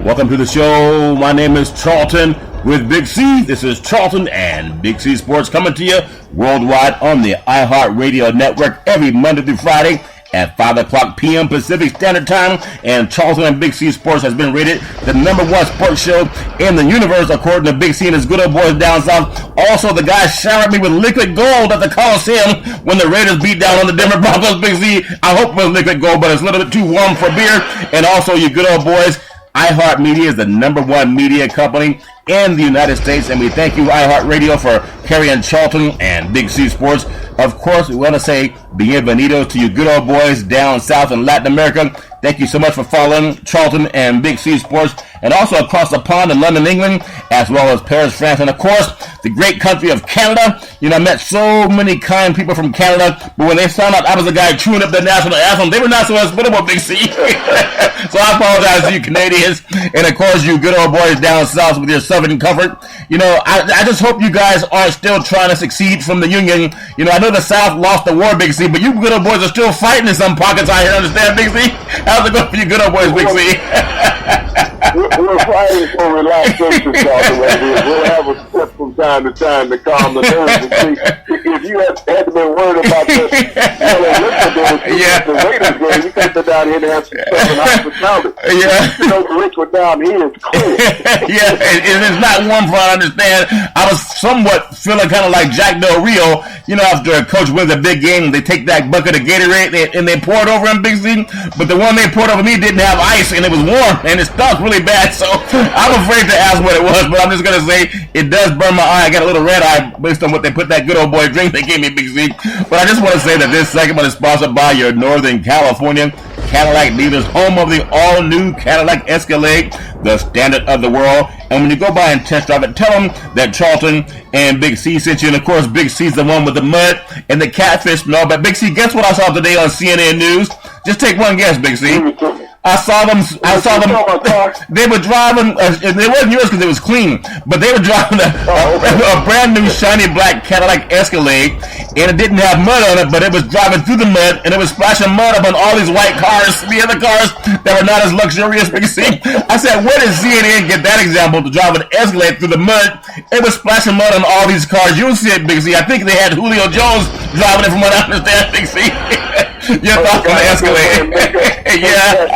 Welcome to the show. My name is Charlton with Big C. This is Charlton and Big C Sports coming to you worldwide on the iHeartRadio network every Monday through Friday at 5 o'clock p.m. Pacific Standard Time. And Charlton and Big C Sports has been rated the #1 sports show in the universe, according to Big C and his good old boys down south. Also, the guys showered me with liquid gold at the Coliseum when the Raiders beat down on the Denver Broncos. Big C, I hope it was liquid gold, but it's a little bit too warm for beer. And also, you good old boys, iHeartMedia is the #1 media company in the United States, and we thank you, iHeartRadio, for carrying Charlton and Big C Sports. Of course, we want to say bienvenidos to you good old boys down south in Latin America. Thank you so much for following Charlton and Big C Sports, and also across the pond in London, England, as well as Paris, France, and of course, the great country of Canada. You know, I met so many kind people from Canada, but when they found out I was the guy chewing up the national anthem, they were not so hospitable, Big C. So I apologize to you Canadians, and of course, you good old boys down south with your Southern comfort. You know, I just hope you guys aren't still trying to succeed from the Union. You know, I know the South lost the war, Big C, but you good old boys are still fighting in some pockets out here, understand, Big C? How's it going for you good old boys, Big C? We're fighting for relaxation, Charlton. We'll have a sip from time to time to calm the nerves. And see, if you had to be worried about this, the Raiders game, you could have been down here to have some Southern hospitality. Yeah. You know, the liquid down here is cool. Yeah, it's not warm for I understand. I was somewhat feeling kind of like Jack Del Rio, you know, after a coach wins a big game, they take that bucket of Gatorade and they pour it over him, Big C. But the one they poured over me didn't have ice, and it was warm, and it stunk really bad. So I'm afraid to ask what it was, but I'm just going to say it does burn my eye. I got a little red eye based on what they put that good old boy drink they gave me, Big C. But I just want to say that this segment is sponsored by your Northern California Cadillac dealers, home of the all-new Cadillac Escalade, the standard of the world. And when you go by and test drive it, tell them that Charlton and Big C sent you. And of course, Big C's the one with the mud and the catfish and all. But Big C, guess what I saw today on CNN News? Just take one guess, Big C. I saw them. They were driving. It wasn't yours because it was clean, but they were driving a brand new shiny black Cadillac Escalade, and it didn't have mud on it, but it was driving through the mud, and it was splashing mud up on all these white cars, the other cars that were not as luxurious. Big C. I said, where did CNN get that example to drive an Escalade through the mud? It was splashing mud on all these cars. You'll see it, Big C. I think they had Julio Jones driving it, from what I understand, Big C. Your thoughts on the Escalade? Yeah.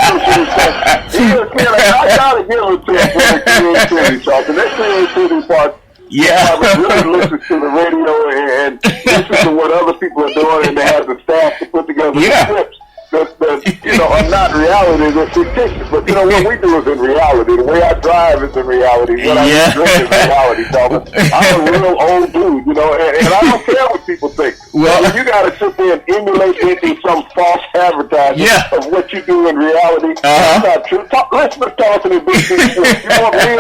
I gotta give it to them for the creativity, Charlton. That creativity part. Yeah. I really listen to the radio and listen to what other people are doing, and they have the staff to put together the scripts that you know, are not reality, they're fictitious. But you know, what we do is in reality. The way I drive is in reality. What I drink is reality, Charlton. I'm a real old dude, you know, and I don't care what people think. Well, you got to sit there and emulate into some false advertising of what you do in reality. That's not true. Listen to Charlton and Big C. You want real?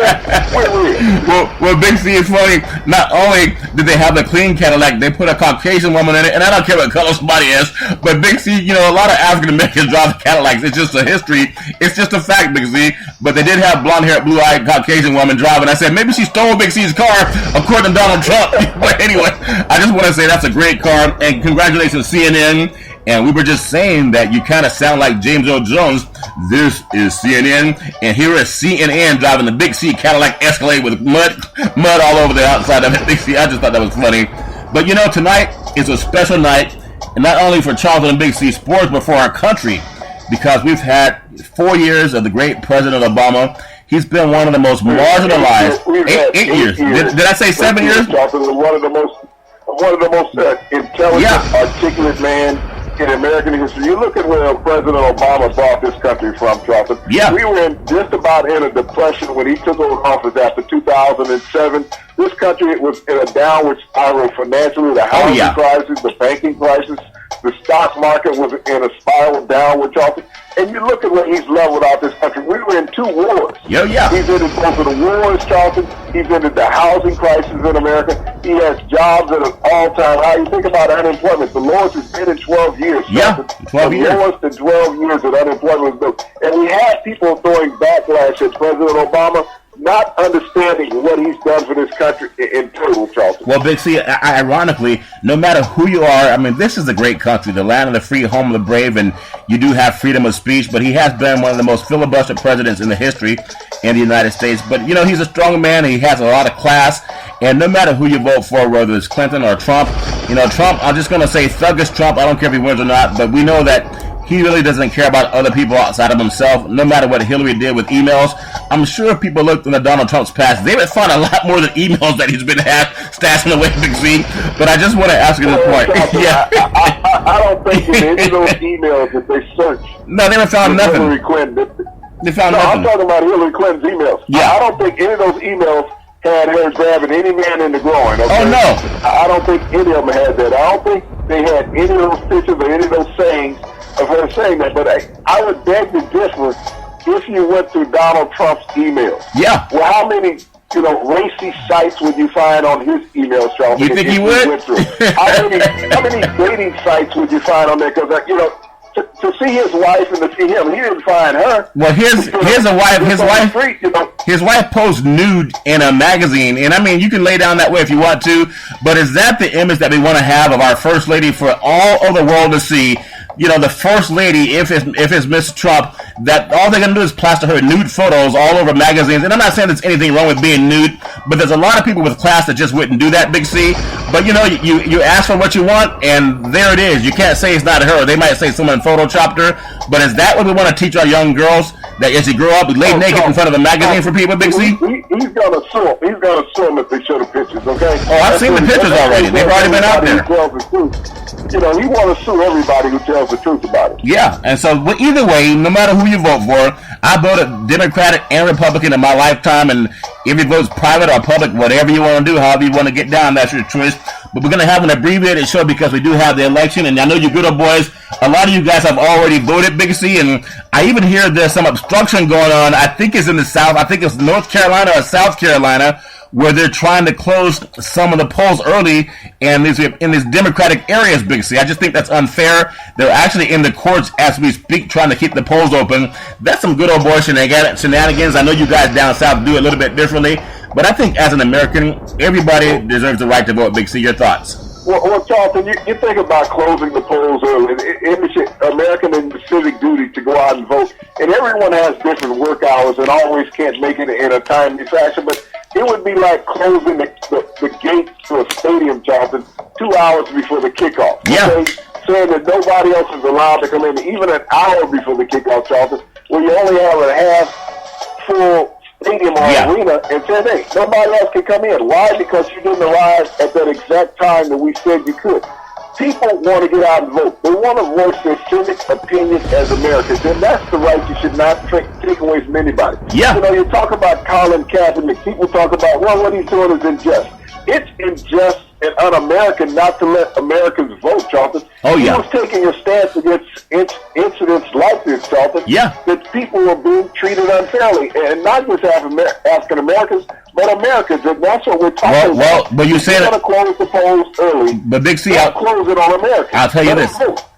We're real. Well, Big C is funny. Not only did they have the clean Cadillac, they put a Caucasian woman in it, and I don't care what color somebody is, but Big C, you know, a lot of African Americans drive Cadillacs. It's just a history. It's just a fact, Big C. But they did have blonde-haired, blue-eyed Caucasian woman driving. I said, maybe she stole Big C's car, according to Donald Trump. But anyway, I just want to say that's a great car. And congratulations, CNN. And we were just saying that you kind of sound like James Earl Jones. This is CNN, and here is CNN driving the Big C Cadillac Escalade with mud all over the outside of it. Big C, I just thought that was funny. But you know, tonight is a special night, and not only for Charlton and Big C Sports, but for our country, because we've had 4 years of the great President Obama. He's been one of the most marginalized. 8 years. Did I say 7 years? One of the most intelligent, articulate man in American history. You look at where President Obama brought this country from, Charlton. Yeah. We were just about in a depression when he took over office after 2007. This country was in a downward spiral financially. The housing crisis, the banking crisis, the stock market was in a spiral downward, Charlton. And you look at what he's leveled out this country. We were in 2 wars. He's ended both of the wars, Charlton. He's ended the housing crisis in America. He has jobs at an all-time high. You think about unemployment. The lowest it's been in 12 years. Yeah, 12 years. The lowest in 12 years that unemployment was built. And we had people throwing backlash at President Obama not understanding what he's done for this country in total, Charlton. Well, Big C, ironically, no matter who you are, I mean, this is a great country, the land of the free, home of the brave, and you do have freedom of speech, but he has been one of the most filibuster presidents in the history in the United States. But, you know, he's a strong man, he has a lot of class, and no matter who you vote for, whether it's Clinton or Trump, you know, Trump, I'm just going to say thuggish Trump, I don't care if he wins or not, but we know that he really doesn't care about other people outside of himself, no matter what Hillary did with emails. I'm sure if people looked into Donald Trump's past, they would find a lot more than emails that he's been stashing away, Big C. But I just want to ask you this point. I don't think in any of those emails that they searched. No, they haven't found nothing. Hillary Clinton. They found nothing. I'm talking about Hillary Clinton's emails. Yeah. I don't think any of those emails had her grabbing any man in the groin. Okay? Oh, no. I don't think any of them had that. I don't think they had any of those pictures or any of those sayings of her saying that, but I would beg to differ if you went through Donald Trump's emails. Yeah. Well, how many, racy sites would you find on his emails, Charles? You think he would? How many dating sites would you find on there? Because, to see his wife and to see him, he didn't find her. Well, here's a wife. His wife posts nude in a magazine, and I mean, you can lay down that way if you want to, but is that the image that we want to have of our first lady for all of the world to see? You know, the first lady, if it's Miss Trump, that all they're going to do is plaster her nude photos all over magazines. And I'm not saying there's anything wrong with being nude, but there's a lot of people with class that just wouldn't do that, Big C. But, you ask for what you want, and there it is. You can't say it's not her. They might say someone photoshopped her. But is that what we want to teach our young girls? That as you grow up, lay naked in front of a magazine for people, Big C? He's going to sue. He's going to sue them if they show the pictures, okay? Oh, I've seen the pictures already. They've already been out there. He want to sue everybody who tells the truth about it. Yeah, and so either way, no matter who you vote for, I voted Democratic and Republican in my lifetime, and if you vote private or public, whatever you want to do, however you want to get down, that's your choice. But we're going to have an abbreviated show because we do have the election, and I know you good old boys, a lot of you guys have already voted, Big C, and I even hear there's some obstruction going on. I think it's in the South. I think it's North Carolina or South Carolina, where they're trying to close some of the polls early in these Democratic areas, Big C. I just think that's unfair. They're actually in the courts as we speak trying to keep the polls open. That's some good old boy shenanigans. I know you guys down south do it a little bit differently, but I think as an American, everybody deserves the right to vote, Big C. Your thoughts? Well, Charlton, you think about closing the polls early. It's American and civic duty to go out and vote. And everyone has different work hours and always can't make it in a timely fashion, but it would be like closing the gates to a stadium, Charlton, 2 hours before the kickoff. Yeah. Okay? Saying that nobody else is allowed to come in even an hour before the kickoff, Charlton, where you only have a half full stadium or arena, and said, hey, nobody else can come in. Why? Because you didn't arrive at that exact time that we said you could. People want to get out and vote. They want to voice their civic opinion as Americans, and that's the right you should not take away from anybody. Yeah. You talk about Colin Kaepernick. People talk about, well, what he's doing is unjust. It's unjust and un-American not to let Americans vote, Charlton. Oh, yeah. He was taking a stance against incidents like this, Charlton. Yeah. That people were being treated unfairly, and not just African Americans, but Americans, and that's what we're talking about. Well, but you said it. We're going to close the polls early. But Big C, I'll close it on Americans. I'll tell you this.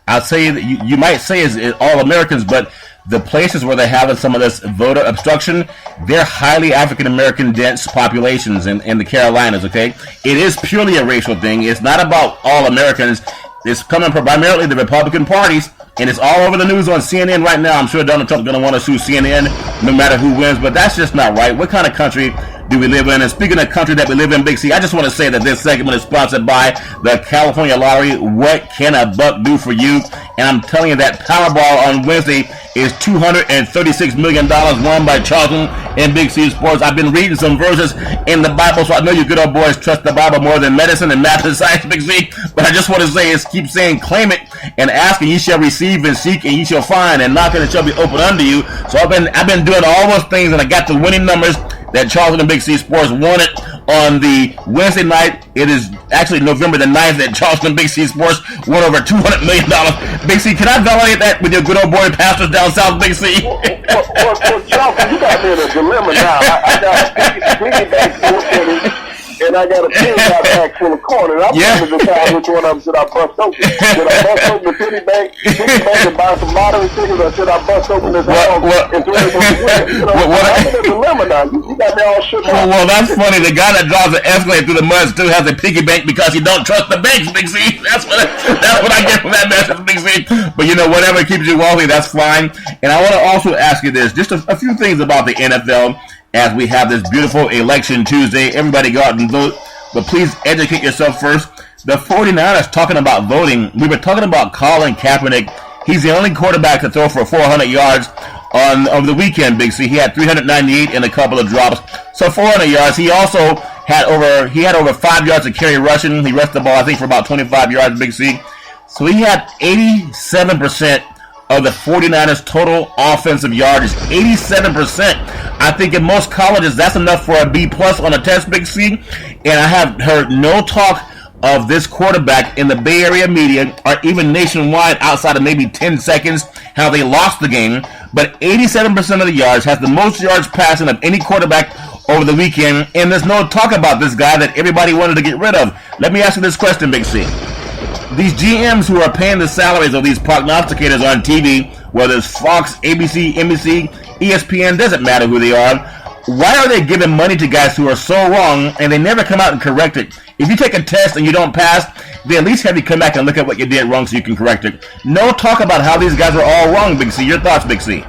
I'll tell you that you might say it's all Americans, but the places where they're having some of this voter obstruction, they're highly African-American dense populations in the Carolinas, okay? It is purely a racial thing. It's not about all Americans. It's coming from primarily the Republican parties, and it's all over the news on CNN right now. I'm sure Donald Trump's going to want to sue CNN no matter who wins, but that's just not right. What kind of country do we live in? And speaking of country that we live in, Big C, I just want to say that this segment is sponsored by the California Lottery. What can a buck do for you? And I'm telling you that Powerball on Wednesday is $236 million won by Charlton and Big C Sports. I've been reading some verses in the Bible, so I know you good old boys trust the Bible more than medicine and math and science, Big C. But I just want to say is keep saying, claim it, and ask and ye shall receive, and seek and ye shall find, and knock and it shall be opened unto you. So I've been doing all those things, and I got the winning numbers that Charlton and Big C Sports won it on the Wednesday night. It is actually November the 9th that Charlton and Big C Sports won over $200 million. Big C, can I validate that with your good old boy pastors down south, Big C? Well, Charlton, you got me in a dilemma now. I got piggyback and I got a pig out back full of corn, and I'm trying to decide which one of them should I bust open. Should I bust open the piggy bank and buy some lottery tickets, or should I bust open this house and throw it on the win? You know, I'm in a dilemma now. You got me all shook up. Well, that's funny. The guy that drives an Escalade through the mud still has a piggy bank because he don't trust the banks, Big C. That's what I get from that message, Big C. But you know, whatever keeps you wealthy, that's fine. And I want to also ask you this, just a few things about the NFL as we have this beautiful election Tuesday. Everybody go out and vote, but please educate yourself first. The 49ers talking about voting. We were talking about Colin Kaepernick. He's the only quarterback to throw for 400 yards over the weekend, Big C. He had 398 and a couple of drops. So 400 yards. He also had over 5 yards of carry rushing. He rushed the ball, I think, for about 25 yards, Big C. So he had 87% of the 49ers total offensive yardage. 87%. I think in most colleges that's enough for a B plus on a test, Big C. And I have heard no talk of this quarterback in the Bay Area media or even nationwide outside of maybe 10 seconds how they lost the game. But 87% of the yards, has the most yards passing of any quarterback over the weekend. And there's no talk about this guy that everybody wanted to get rid of. Let me ask you this question, Big C. These GMs who are paying the salaries of these prognosticators on TV, whether it's Fox, ABC, NBC, ESPN, doesn't matter who they are, why are they giving money to guys who are so wrong and they never come out and correct it? If you take a test and you don't pass, they at least have you come back and look at what you did wrong so you can correct it. No talk about how these guys are all wrong, Big C. Your thoughts, Big C?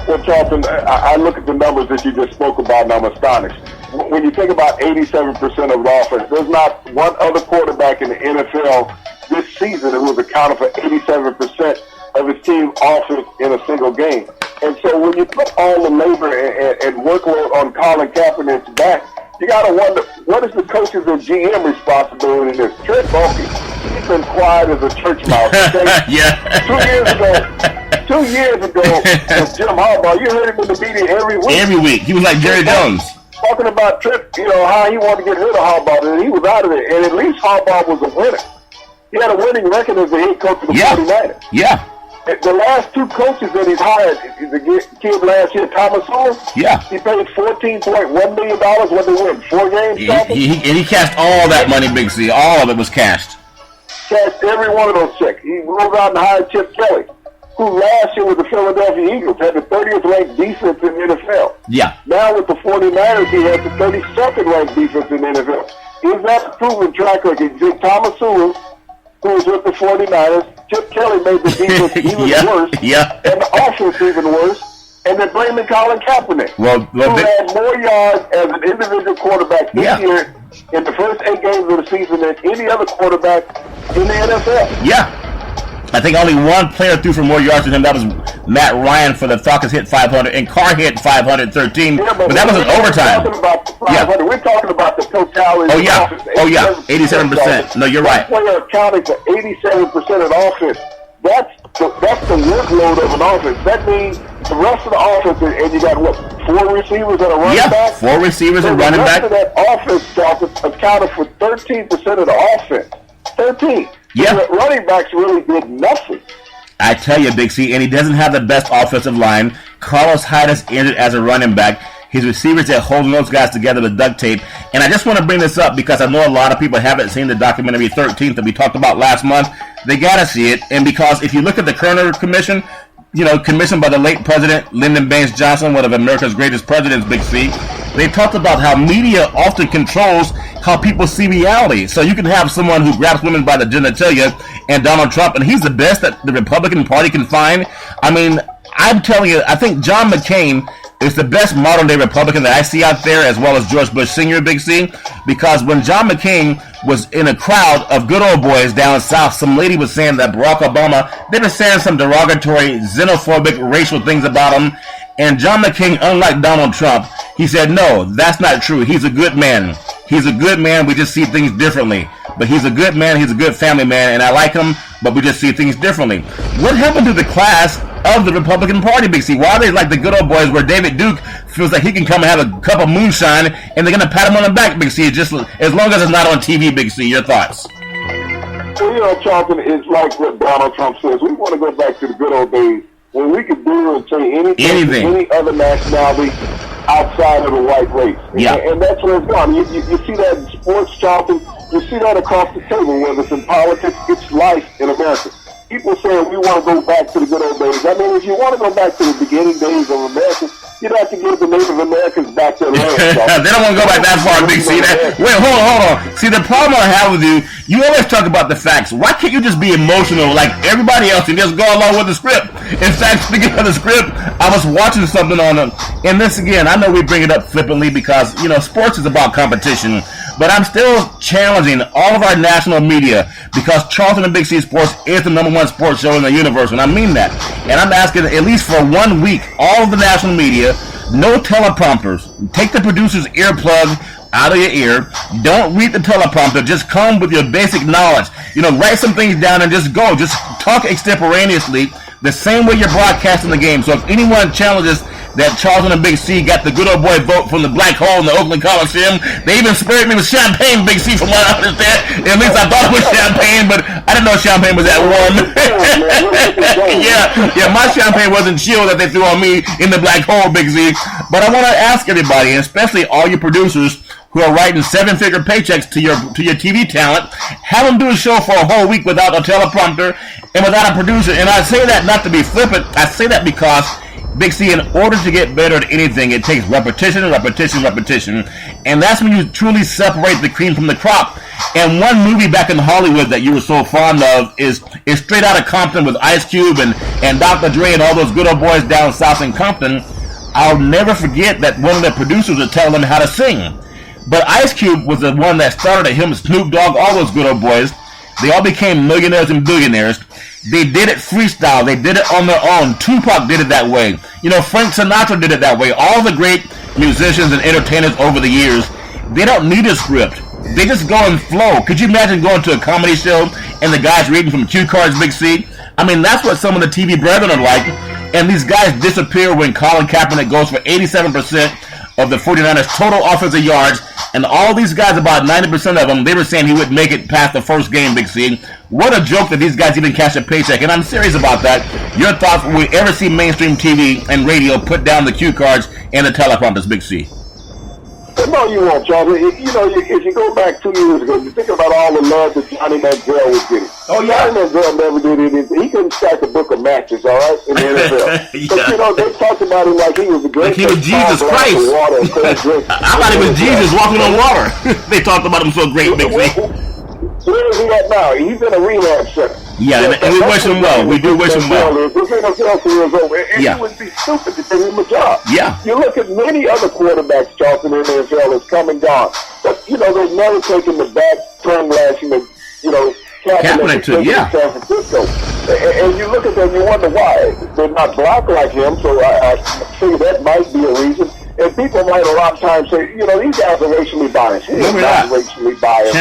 Well, Charlton, I look at the numbers that you just spoke about and I'm astonished. When you think about 87% of the offense, there's not one other quarterback in the NFL this season who was accounted for 87% of his team's offense in a single game. And so when you put all the labor and workload on Colin Kaepernick's back, you got to wonder, what is the coaches and GM responsibility in this? Trent Baalke, he's been quiet as a church mouse. Okay? Yeah. 2 years ago, with Jim Harbaugh, you heard him in the media every week. Every week. He was like Jerry Jones. Talking about Trent, how he wanted to get rid of Harbaugh, and he was out of it. And at least Harbaugh was a winner. He had a winning record as the head coach of the 49ers. Yeah. The last two coaches that he's hired, the kid last year, Thomas Sowell, he paid $14.1 million when they win 4 games. He cashed all that money, Big C. All of it was cashed. Cashed every one of those checks. He moved out and hired Chip Kelly, who last year with the Philadelphia Eagles had the 30th ranked defense in the NFL. Yeah. Now with the 49ers, he has the 32nd ranked defense in the NFL. Is that a proven track record? Thomas Sewell, who was with the 49ers, Chip Kelly made the defense even worse, and the offense even worse, and then blaming Colin Kaepernick, who had more yards as an individual quarterback this year in the first 8 games of the season than any other quarterback in the NFL. Yeah. I think only one player threw for more yards than him. That was Matt Ryan for the Falcons, hit 500, and Carr hit 513. But that was an overtime. We're talking about the totality. Oh, yeah. 87%. No, you're right. One player accounting for 87% of the offense. That's the workload of an offense. That means the rest of the offense, and you got, 4 receivers and a running back? 4 receivers and running back. The rest of that offense accounted for 13% of the offense. 13. Yeah. The running backs really did nothing. I tell you, Big C, and he doesn't have the best offensive line. Carlos Hyde is injured as a running back. His receivers are holding those guys together with duct tape. And I just want to bring this up because I know a lot of people haven't seen the documentary 13th that we talked about last month. They got to see it. And because if you look at the Kerner Commission, commissioned by the late President Lyndon Baines Johnson, one of America's greatest presidents, Big C, they talked about how media often controls how people see reality. So you can have someone who grabs women by the genitalia and Donald Trump, and he's the best that the Republican Party can find. I mean, I'm telling you, I think John McCain is the best modern-day Republican that I see out there, as well as George Bush Sr., Big C, because when John McCain was in a crowd of good old boys down south, some lady was saying that Barack Obama, they were saying some derogatory, xenophobic, racial things about him, and John McCain, unlike Donald Trump, he said, no, that's not true. He's a good man. He's a good man. We just see things differently. But he's a good man. He's a good family man, and I like him, but we just see things differently. What happened to the class of the Republican Party, Big C? Why are they like the good old boys where David Duke feels like he can come and have a cup of moonshine, and they're going to pat him on the back, Big C, just as long as it's not on TV, Big C? Your thoughts? Well, Charlton, it's like what Donald Trump says. We want to go back to the good old days when we could do and say anything to any other nationality, outside of the white race. Yeah. And that's where it's gone. You see that in sports, Charlton. You see that across the table, whether it's in politics, it's life in America. People saying we want to go back to the good old days. I mean, if you want to go back to the beginning days of America, you'd have to give the Native Americans back their land. They don't want to go back that far, Big C. Wait, hold on. See, the problem I have with you, you always talk about the facts. Why can't you just be emotional like everybody else and just go along with the script? In fact, speaking of the script, I was watching something on and this again, I know we bring it up flippantly because, you know, sports is about competition, but I'm still challenging all of our national media because Charlton and Big C Sports is the #1 sports show in the universe, and I mean that. And I'm asking, at least for 1 week, all of the national media, no teleprompters. Take the producer's earplug out of your ear. Don't read the teleprompter. Just come with your basic knowledge. You know, write some things down and just go. Just talk extemporaneously the same way you're broadcasting the game. So if anyone challenges that Charlton and Big C got the good old boy vote from the black hole in the Oakland Coliseum, they even sprayed me with champagne, Big C, from what I understand. At least I thought it was champagne, but I didn't know champagne was that warm. yeah, my champagne wasn't chilled that they threw on me in the black hole, Big C. But I want to ask everybody, and especially all you producers who are writing 7-figure paychecks to your TV talent, have them do a show for a whole week without a teleprompter and without a producer. And I say that not to be flippant. I say that because, Big C, in order to get better at anything, it takes repetition. And that's when you truly separate the cream from the crop. And one movie back in Hollywood that you were so fond of is Straight Outta Compton with Ice Cube and Dr. Dre and all those good old boys down south in Compton. I'll never forget that one of the producers would tell them how to sing. But Ice Cube was the one that started it, him, Snoop Dogg, all those good old boys. They all became millionaires and billionaires. They did it freestyle. They did it on their own. Tupac did it that way. You know, Frank Sinatra did it that way. All the great musicians and entertainers over the years, they don't need a script. They just go and flow. Could you imagine going to a comedy show and the guys reading from cue cards, Big C? I mean, that's what some of the TV brethren are like. And these guys disappear when Colin Kaepernick goes for 87% of the 49ers' total offensive yards, and all these guys, about 90% of them, they were saying he wouldn't make it past the first game, Big C. What a joke that these guys even catch a paycheck, and I'm serious about that. Your thoughts, will we ever see mainstream TV and radio put down the cue cards and the teleprompters, Big C? No, you won't, Charlie. You know, if you go back 2 years ago, you think about all the love that Johnny Manziel was getting. Oh, yeah. Johnny Manziel never did anything. He couldn't stack a book of matches, all right, in the NFL. Yeah. But, you know, they talked about him like he was the greatest. Like he was Jesus Christ. I thought he was Jesus walking on water. They talked about him so great, Big C. Where is he at now? He's in a rehab center. Yeah, and we wish him well. We do wish him well. His NFL career is over. And it would be stupid to give him a job. Yeah. You look at many other quarterbacks, Charlton, in the NFL has come and gone. But, you know, they've never taken the back tongue lashing that, you know, Kaepernick took in San Francisco. And you look at them, you wonder why. They're not black like him, so I think that might be a reason. And people might a lot of times say, you know, these guys are racially biased. We're not racially biased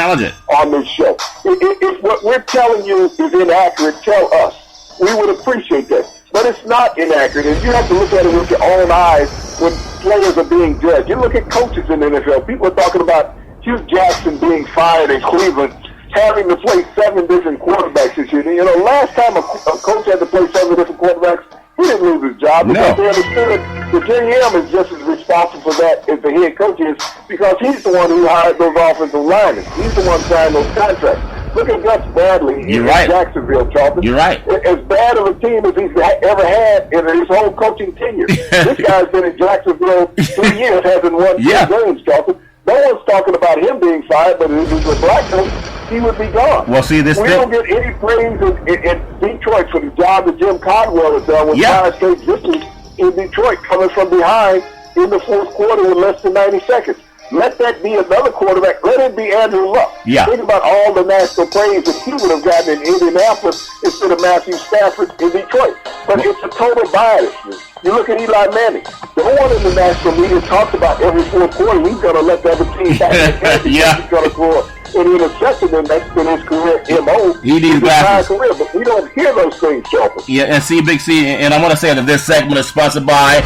on this show. If what we're telling you is inaccurate, tell us. We would appreciate that. But it's not inaccurate, and you have to look at it with your own eyes when players are being judged. You look at coaches in the NFL. People are talking about Hugh Jackson being fired in Cleveland, having to play 7 different quarterbacks this year. You know, last time a coach had to play 7 different quarterbacks, he didn't lose his job because they understood the GM is just as responsible for that as the head coach is because he's the one who hired those offensive linemen. He's the one signing those contracts. Look at Gus Bradley in Jacksonville, Charlton. You're right. As bad of a team as he's ever had in his whole coaching tenure. This guy's been in Jacksonville 3 years, hasn't won 2 games, Charlton. No one's talking about him being fired, but if he was a black coach, he would be gone. Well, see, we don't get any praise in Detroit for the job that Jim Caldwell has done with fire straight victories in Detroit, coming from behind in the fourth quarter with less than 90 seconds. Let that be another quarterback. Let it be Andrew Luck. Yeah. Think about all the national praise that he would have gotten in Indianapolis instead of Matthew Stafford in Detroit. But it's a total bias. You look at Eli Manning. No one in the national media talks about every fourth quarter he's going to let the other team back. He's going to go an interception in his career MO. He needs glasses. Career, but we don't hear those things, Shelby. Yeah, and see, Big C, and I want to say that this segment is sponsored by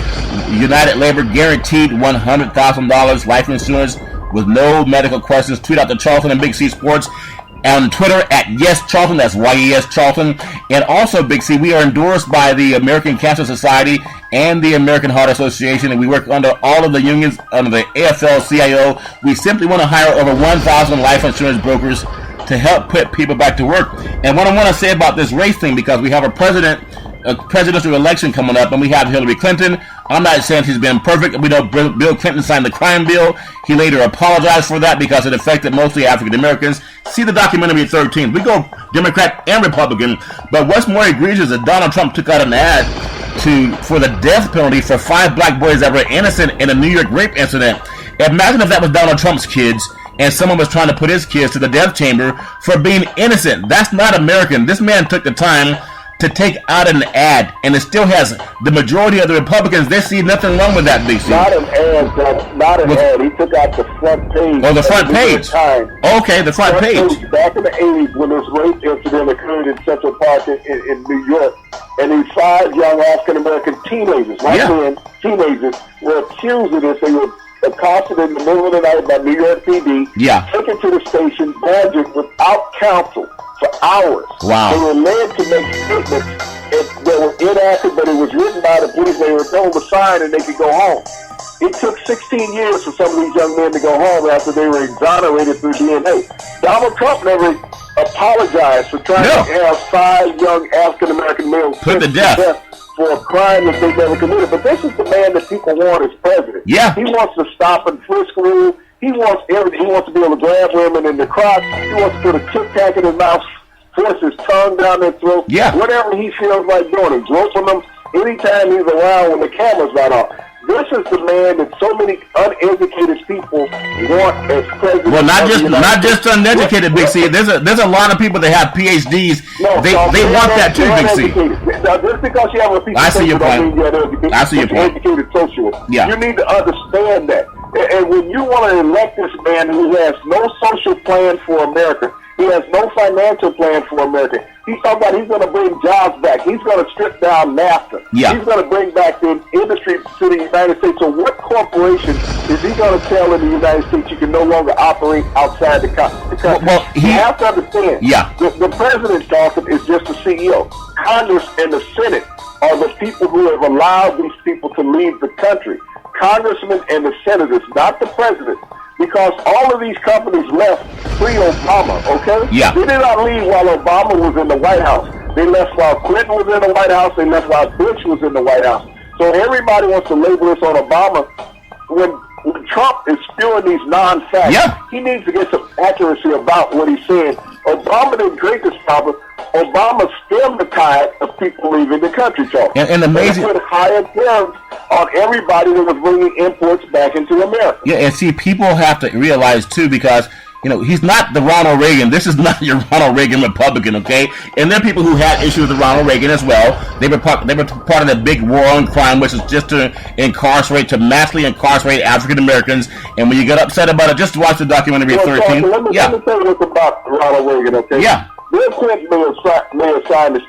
United Labor, guaranteed $100,000 life insurance with no medical questions. Tweet out to Charlton and Big C Sports on Twitter at YesCharlton, that's YES Charlton. And also, Big C, we are endorsed by the American Cancer Society and the American Heart Association, and we work under all of the unions, under the AFL-CIO. We simply want to hire over 1,000 life insurance brokers to help put people back to work. And what I want to say about this race thing, because we have a presidential election coming up, and we have Hillary Clinton. I'm not saying she's been perfect. We know Bill Clinton signed the crime bill. He later apologized for that because it affected mostly African Americans. See the documentary 13. We go Democrat and Republican, but what's more egregious is that Donald Trump took out an ad for the death penalty for 5 black boys that were innocent in a New York rape incident. Imagine if that was Donald Trump's kids and someone was trying to put his kids to the death chamber for being innocent. That's not American. This man took the time to take out an ad, and it still has the majority of the Republicans. They see nothing wrong with that, Big C. Not an ad, not an ad. He took out the front page. Oh, the front page. Okay, the front page. Back in the 80s, when this rape incident occurred in Central Park in New York, and these 5 young African-American teenagers, teenagers, were accused of this. They were accosted in the middle of the night by New York PD, taken to the station, badgered without counsel for hours. Wow. They were led to make statements that were inaccurate, but it was written by the police. They were told to sign and they could go home. It took 16 years for some of these young men to go home after they were exonerated through DNA. Donald Trump never apologized for trying to have 5 young African-American males put to death for a crime that they never committed. But this is the man that people want as president. Yeah. He wants to stop and frisk rule. He wants everything. He wants to be able to grab women in the crotch. He wants to put a Tic Tac in his mouth, force his tongue down their throat. Yeah. Whatever he feels like doing. He's groping them anytime he's around when the camera's not on. This is the man that so many uneducated people want as president. Well, not just uneducated, Big C. There's a lot of people that have PhDs. They want that too, Big C. Now, just because you have a piece of paper don't mean you're an educated socialist. Yeah. You need to understand that. And when you want to elect this man who has no social plan for America, he has no financial plan for America. He's talking about he's going to bring jobs back. He's going to strip down NAFTA. Yeah. He's going to bring back the industry to the United States. So what corporation is he going to tell in the United States you can no longer operate outside the country? Well, you have to understand. Yeah. The president talking is just the CEO. Congress and the Senate are the people who have allowed these people to leave the country. Congressmen and the senators, not the president. Because all of these companies left pre-Obama, okay? Yeah. They did not leave while Obama was in the White House. They left while Clinton was in the White House. They left while Bush was in the White House. So everybody wants to label this on Obama. When Trump is spewing these non-facts, he needs to get some accuracy about what he's saying. Obama didn't create this problem. Obama stemmed the tide of people leaving the country, Charles. And amazing. They put higher tariffs on everybody that was bringing imports back into America. Yeah, and see, people have to realize, too, because, he's not the Ronald Reagan. This is not your Ronald Reagan Republican, okay? And there are people who had issues with Ronald Reagan as well. They were part of the big war on crime, which is just to massively incarcerate African Americans. And when you get upset about it, just watch the documentary 13. Let me tell you what's about Ronald Reagan, okay? Yeah. Bill Clinton may have signed the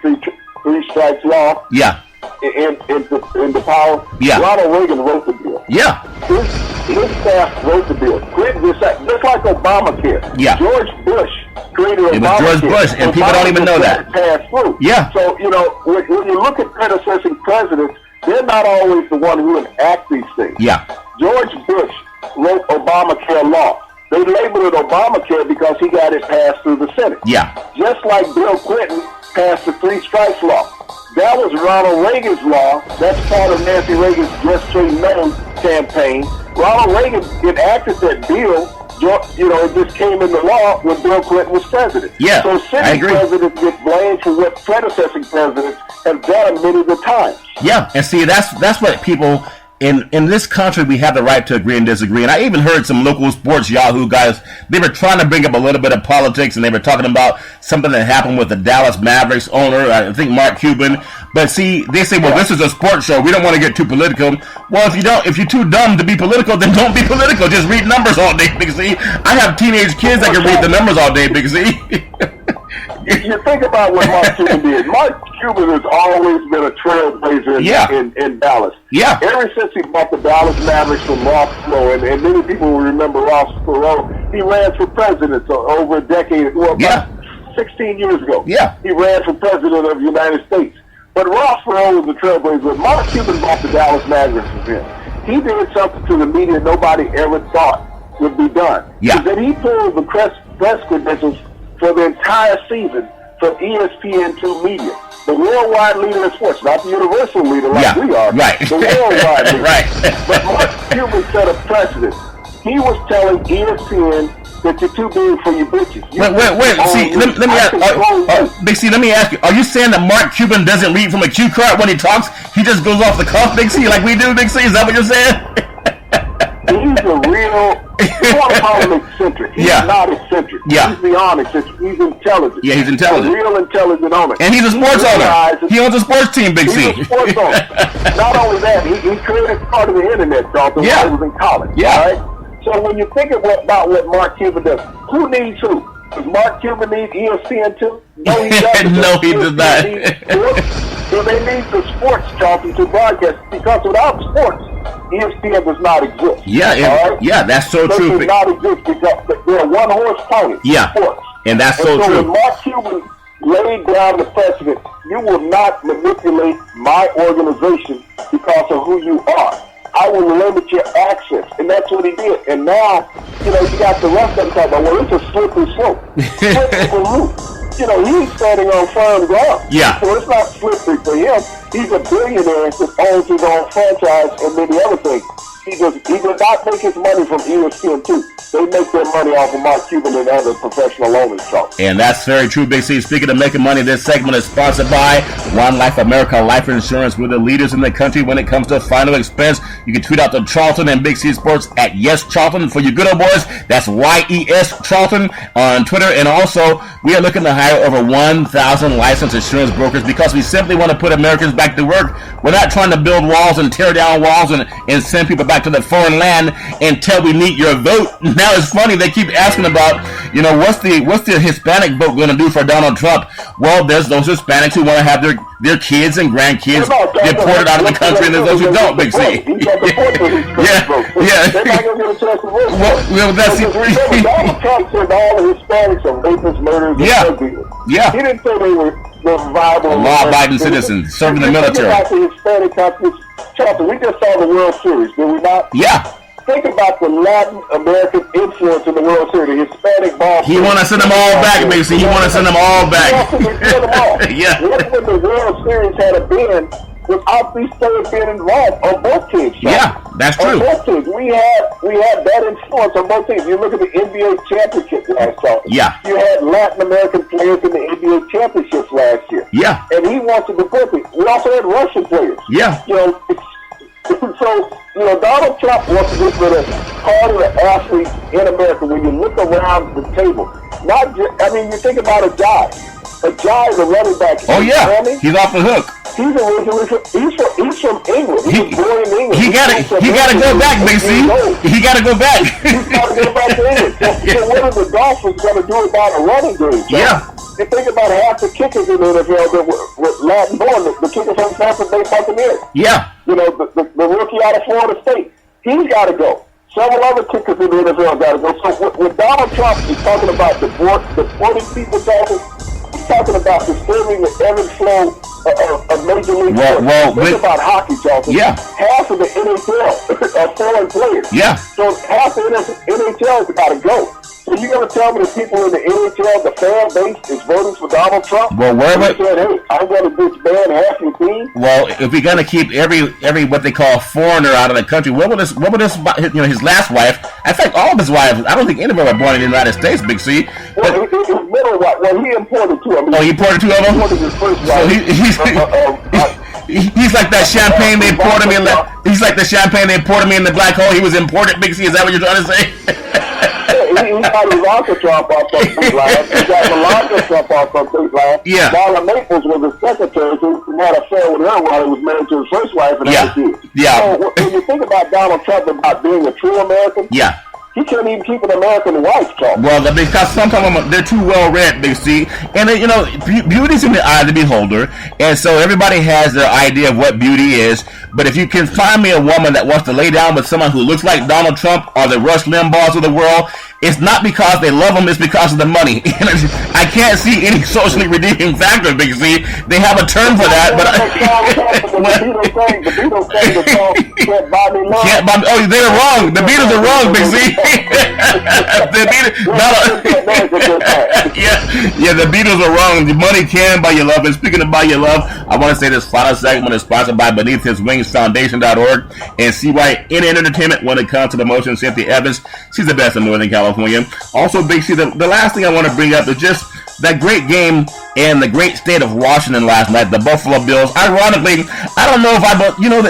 three strikes law. Yeah. Into power. Yeah. Ronald Reagan wrote the bill. Yeah. His staff wrote the bill. Clinton just like Obamacare. Yeah. George Bush created Obamacare. It was George Bush, and people don't even know that. Passed through. Yeah. So, when you look at predecessor presidents, they're not always the one who enact these things. Yeah. George Bush wrote Obamacare law. They labeled it Obamacare because he got it passed through the Senate. Yeah. Just like Bill Clinton passed the three strikes law. That was Ronald Reagan's law. That's part of Nancy Reagan's Just Say No campaign. Ronald Reagan enacted that bill. It just came into law when Bill Clinton was president. Yeah, so sitting presidents get blamed for what predecessor presidents have done many of the times. Yeah, and see, that's what people... In this country, we have the right to agree and disagree. And I even heard some local sports Yahoo guys, they were trying to bring up a little bit of politics, and they were talking about something that happened with the Dallas Mavericks owner, I think Mark Cuban. But see, they say, well, this is a sports show. We don't want to get too political. Well, if you're too dumb to be political, then don't be political. Just read numbers all day, Big C. I have teenage kids that can read the numbers all day, Big C. You think about what Mark Cuban did. Mark Cuban has always been a trailblazer in Dallas. Yeah. Ever since he bought the Dallas Mavericks from Ross Perot, and many people will remember Ross Perot, he ran for president over a decade, 16 years ago. Yeah. He ran for president of the United States. But Ross Perot was a trailblazer. Mark Cuban bought the Dallas Mavericks with him. He did something to the media nobody ever thought would be done. Yeah. That he pulled the press credentials for the entire season from ESPN2 Media, the worldwide leader in sports, not the universal leader like we are, right. the worldwide leader. Right. But Mark Cuban set a precedent. He was telling ESPN that you're too big for your bitches. Wait. See, let me ask. Big C, let me ask you. Are you saying that Mark Cuban doesn't read from a cue card when he talks? He just goes off the cuff, Big C, like we do, Big C? Is that what you're saying? He's a real. You want to call him eccentric? He's not eccentric. Yeah. He's beyond eccentric. He's intelligent. Yeah, he's intelligent. A real intelligent owner. And he's a sports owner. He owns a sports team, Big C. He's a sports owner. Not only that, he created part of the internet, Dalton, while he was in college. Yeah. Right? So when you think about what Mark Cuban does, who needs who? Does Mark Cuban need ESPN too? No, he doesn't. No, he does not. So they need the sports talking to broadcast, because without sports, ESPN does not exist. Yeah, yeah, that's so true. They do not exist because they're a one-horse pony. Yeah, sports. And that's so true. When Mark Cuban laid down the precedent, you will not manipulate my organization because of who you are. I will limit your access, and that's what he did. And now, you got the rest of them talking about, well, it's a slippery slope. Slippery route. He's standing on firm ground. Yeah. So it's not slippery for him. He's a billionaire that owns his own franchise and many other things. He does not make his money from ESPN too. They make their money off of Mark Cuban and other professional owners. And that's very true, Big C. Speaking of making money, this segment is sponsored by One Life America Life Insurance. We're the leaders in the country when it comes to final expense. You can tweet out to Charlton and Big C Sports at Yes Charlton. For you good old boys, that's YES Charlton on Twitter. And also, we are looking to hire over 1,000 licensed insurance brokers because we simply want to put Americans back to work. We're not trying to build walls and tear down walls and send people back to the foreign land until we need your vote. Now it's funny, they keep asking about, what's the Hispanic vote going to do for Donald Trump? Well, there's those Hispanics who want to have their kids and grandkids deported out of the country, and there's those who don't, Big C. Yeah. They're not going to get a chance to vote. Well, that's it. Remember, Donald Trump said all the Hispanics are rapists, murderers, and drug dealers. Yeah. He didn't say they were viable law-abiding citizens serving the military. Think about the Hispanic countries. Charlton, we just saw the World Series, did we not? Yeah. Think about the Latin American influence in the World Series, the Hispanic ball. He want to send them all back, Big C. He want to send them all back. Yeah. What would the World Series had been without these players being involved on both teams? Yeah, that's true. On both teams, we had that influence on both teams. You look at the NBA championship last year. Yeah. You had Latin American players in the NBA championships last year. Yeah. And he wanted to put it. We also had Russian players. Yeah. So, Donald Trump wants to get rid of part of the athletes in America. When you look around the table, you think about a guy. A guy is a running back. Oh, yeah. He's off the hook. He's from England. He was born in England. He got to go back, Big C. He got to go back. He's got to go back to England. So what are the Dolphins going to do about a running game? Yeah. You think about half the kickers in the NFL that were Latin born. The kicker from Tampa Bay Buccaneers. Yeah. The rookie out of Florida State. He's got to go. Several other kickers in the NFL got to go. So when Donald Trump is talking about deporting people, he's talking about disturbing the ebb and flow of Major League Sports. Think about hockey, Charlton. Yeah. Half of the NHL are foreign players. Yeah. So half the NHL has got to go. So you're going to tell me the people in the NHL, the fan base, is voting for Donald Trump? Well, said, hey, I'm going to disband half your team. Well, if we're going to keep every what they call foreigner out of the country, what would this his last wife? I think all of his wives. I don't think any of them were born in the United States, Big C. His middle wife. Well, he imported two of them. Oh, he imported two of them. He imported his first wife. So he's like that champagne they poured him in. He's like the champagne they poured him in the black hole. He was imported, Big C. Is that what you're trying to say? He got Ivanka Trump off some state line. He got Melania Trump off some state line. Yeah. Marla Maples was his secretary, who had an affair with her while he was married to his first wife and had a kid. Yeah. So when you think about Donald Trump about being a true American, he couldn't even keep an American wife, Trump. Well, because sometimes they're too well read, Big C. And, beauty's in the eye of the beholder. And so everybody has their idea of what beauty is. But if you can find me a woman that wants to lay down with someone who looks like Donald Trump or the Rush Limbaughs of the world, it's not because they love them, it's because of the money. I can't see any socially redeeming factor, Big C. They have a term for that, but can't buy me. Oh, they're wrong. The Beatles are wrong, Big C. The Beatles are wrong. The money can buy you love. And speaking of buy you love, I want to say this final segment is sponsored by BeneathHisWingsFoundation.org and CYN Entertainment when it comes to the motion. Cynthia Evans, she's the best in Northern California. Also, Big C, the last thing I want to bring up is just that great game in the great state of Washington last night, the Buffalo Bills. Ironically, I don't know if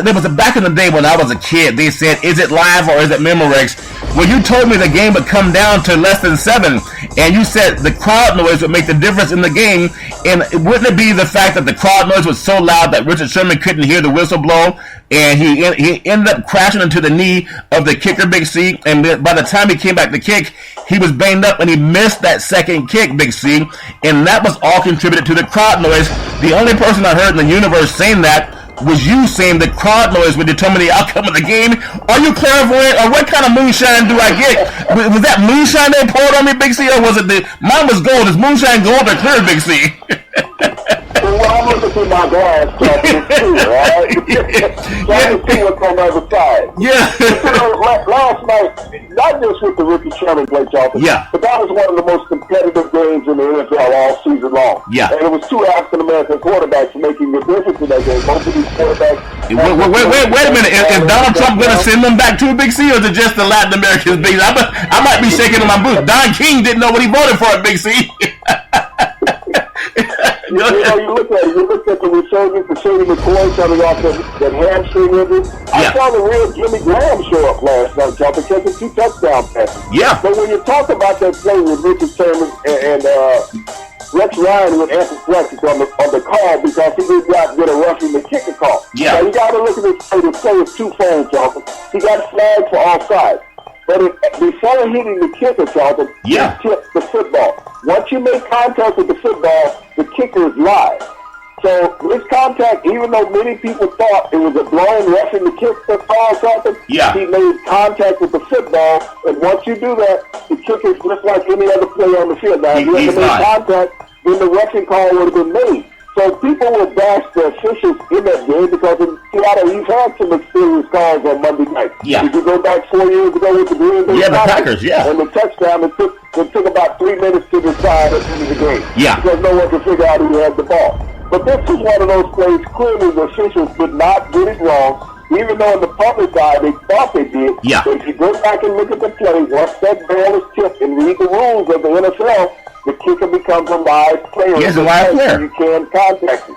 there was back in the day when I was a kid, they said, is it live or is it Memorex? Well, you told me the game would come down to less than 7, and you said the crowd noise would make the difference in the game, and wouldn't it be the fact that the crowd noise was so loud that Richard Sherman couldn't hear the whistle blow, and he ended up crashing into the knee of the kicker, Big C, and by the time he came back to kick, he was banged up and he missed that second kick, Big C, and that was all contributed to the crowd noise. The only person I heard in the universe saying that was you saying the crowd noise would determine the outcome of the game. Are you clairvoyant, or what kind of moonshine do I get? Was that moonshine they poured on me, Big C, or was it mine was gold? Is moonshine gold or clear, Big C? Well, I'm looking through my glass, talking to you, right? So I can see what's on the other side. Yeah. Last night, not just with the Richard Sherman play, Charlton, but that was one of the most competitive games in the NFL all season long. Yeah. And it was 2 African-American quarterbacks making the difference in that game. Both of these quarterbacks... Wait a minute. Is Donald Trump going to send them back to a Big C, or is it just the Latin Americans, Big C? I might be shaking in my boots. Don King didn't know what he voted for at Big C. You look at the resurgence of Shady McCoy coming off that hamstring injury. I saw the real Jimmy Graham show up last night, Charlton, catching 2 touchdown passes. Yeah. But when you talk about that play with Richard Sherman and Rex Ryan with ample on the call because he did not get a rushing the kicker call. Yeah. Now you got to look at this play. The play is twofold, Charlton. He got flagged for offside. But before hitting the kicker, Charlton, he tipped the football. Once you make contact with the football, the kicker is live. So this contact, even though many people thought it was a blown roughing the kick football or something, he made contact with the football. And once you do that, the kicker is just like any other player on the field. Now, if you had made contact, then the roughing call would have been made. So people will bash the officials in that game because in Seattle, you've had some mysterious calls on Monday night. Yeah. If you go back 4 years ago with the Green Bay Packers, and the touchdown, it took about 3 minutes to decide at the end of the game. Yeah. Because no one could figure out who had the ball. But this is one of those plays, clearly the officials did not get it wrong. Even though in the public eye they thought they did. Yeah. But if you go back and look at the play, once that ball is tipped and read the rules of the NFL, the kicker becomes a live player. Yes, a live player. You can contact him.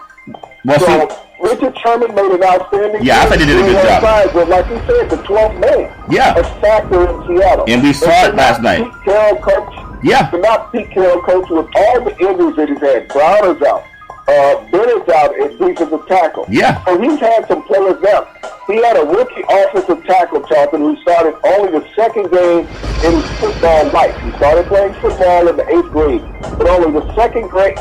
Well, so Richard Sherman made an outstanding game. I think he did a good job. Side, but like you said, the 12th man. A factor in Seattle. And we saw it last night. Pete Carroll coach. Yeah. So not Pete Carroll coach with all the injuries that he's had. Brown is out. Bennett's out at defensive tackle. Yeah. So he's had some players left. He had a rookie offensive tackle, Charlton, who started only the second game in his football life. He started playing football in the 8th grade, but only the second game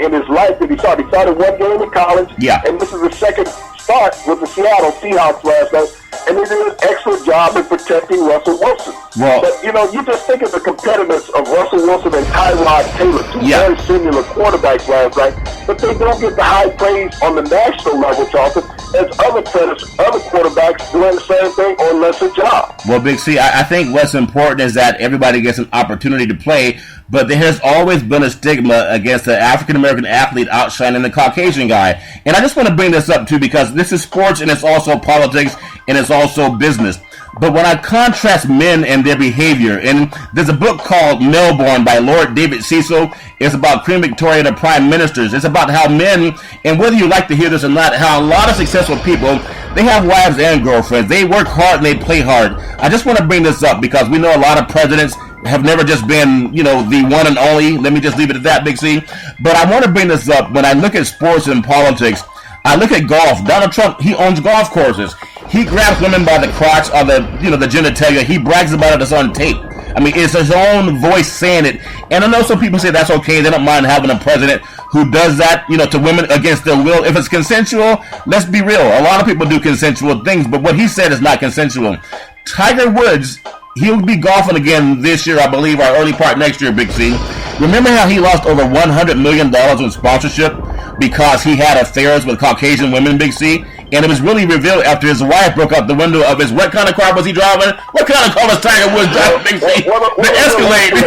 in his life that he started. He started 1 game in college, and this is the second start with the Seattle Seahawks last night, and they did an excellent job in protecting Russell Wilson. Well, but, you just think of the competitiveness of Russell Wilson and Tyrod Taylor, 2 very similar quarterbacks last night, but they don't get the high praise on the national level, Charlton, as other quarterbacks doing the same thing or lesser job. Well, Big C, I think what's important is that everybody gets an opportunity to play, but there has always been a stigma against the African-American athlete outshining the Caucasian guy. And I just want to bring this up, too, because this is sports and it's also politics and it's also business. But when I contrast men and their behavior, and there's a book called Melbourne by Lord David Cecil. It's about Queen Victoria and the Prime Ministers. It's about how men, and whether you like to hear this or not, how a lot of successful people, they have wives and girlfriends. They work hard and they play hard. I just want to bring this up because we know a lot of presidents have never just been, the one and only. Let me just leave it at that, Big C. But I want to bring this up. When I look at sports and politics, I look at golf. Donald Trump, he owns golf courses. He grabs women by the crotch or the genitalia. He brags about it. It's on tape. I mean, it's his own voice saying it. And I know some people say that's okay. They don't mind having a president who does that, to women against their will. If it's consensual, let's be real. A lot of people do consensual things, but what he said is not consensual. Tiger Woods he'll be golfing again this year, I believe, or early part next year, Big C. Remember how he lost over $100 million in sponsorship because he had affairs with Caucasian women, Big C? And it was really revealed after his wife broke out the window of his, what kind of car was he driving? What kind of car was Tiger Woods driving, Big C? The Escalade.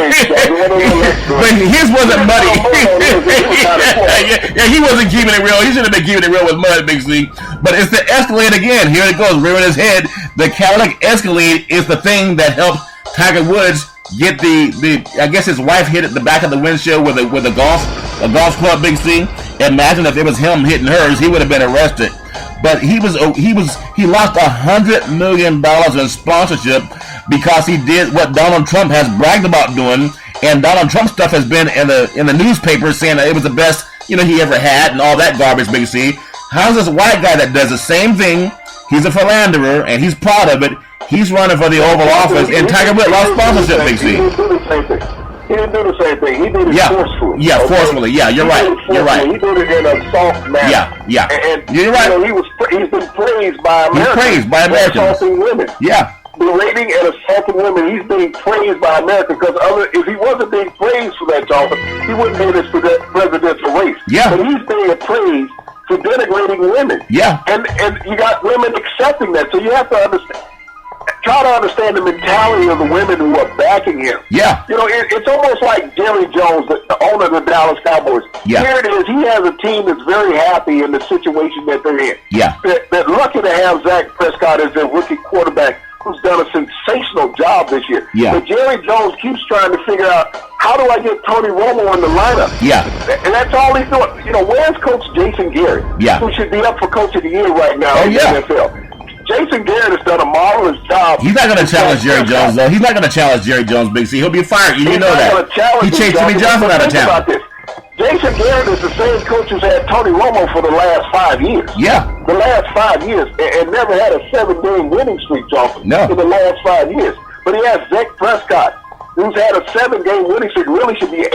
But his wasn't muddy. Yeah, he wasn't keeping it real. He should have been keeping it real with mud, Big C. But it's the Escalade again. Here it goes, rearing his head. The Cadillac Escalade is the thing that helped Tiger Woods get the I guess his wife hit at the back of the windshield with a golf club, Big C. Imagine if it was him hitting hers, he would have been arrested. But he lost $100 million in sponsorship because he did what Donald Trump has bragged about doing, and Donald Trump stuff has been in the newspapers saying that it was the best he ever had and all that garbage, Big C. How's this white guy that does the same thing? He's a philanderer and he's proud of it. He's running for the Oval Office, and Tiger Woods lost sponsorship, Big C. He didn't do the same thing. He did it forcefully. Yeah, forcefully. Yeah, you're right. You're right. He did it in a soft manner. Yeah. And you're right. He's been praised by Americans. He's praised by Americans. Assaulting women. Yeah. Berating and assaulting women. He's being praised by America because if he wasn't being praised for that job, he wouldn't be in this presidential race. Yeah. But he's being praised for denigrating women. Yeah. And you got women accepting that. So you have to understand. Try to understand the mentality of the women who are backing him. Yeah. It's almost like Jerry Jones, the owner of the Dallas Cowboys. Yeah. Here it is. He has a team that's very happy in the situation that they're in. Yeah. They're lucky to have Dak Prescott as their rookie quarterback who's done a sensational job this year. Yeah. But Jerry Jones keeps trying to figure out, how do I get Tony Romo in the lineup? Yeah. And that's all he's doing. Where's Coach Jason Garrett? Yeah. Who should be up for Coach of the Year right now in the NFL. Jason Garrett has done a marvelous job. He's not going to challenge Jerry Jones, though. He's not going to challenge Jerry Jones, Big C. He'll be fired. You know that. He chased Jimmy Johnson out of town. Jason Garrett is the same coach who's had Tony Romo for the last 5 years. Yeah. The last 5 years. And never had a 7-game winning streak, Johnson. No. In the last 5 years. But he has Dak Prescott, who's had a 7-game winning streak. Really should be 8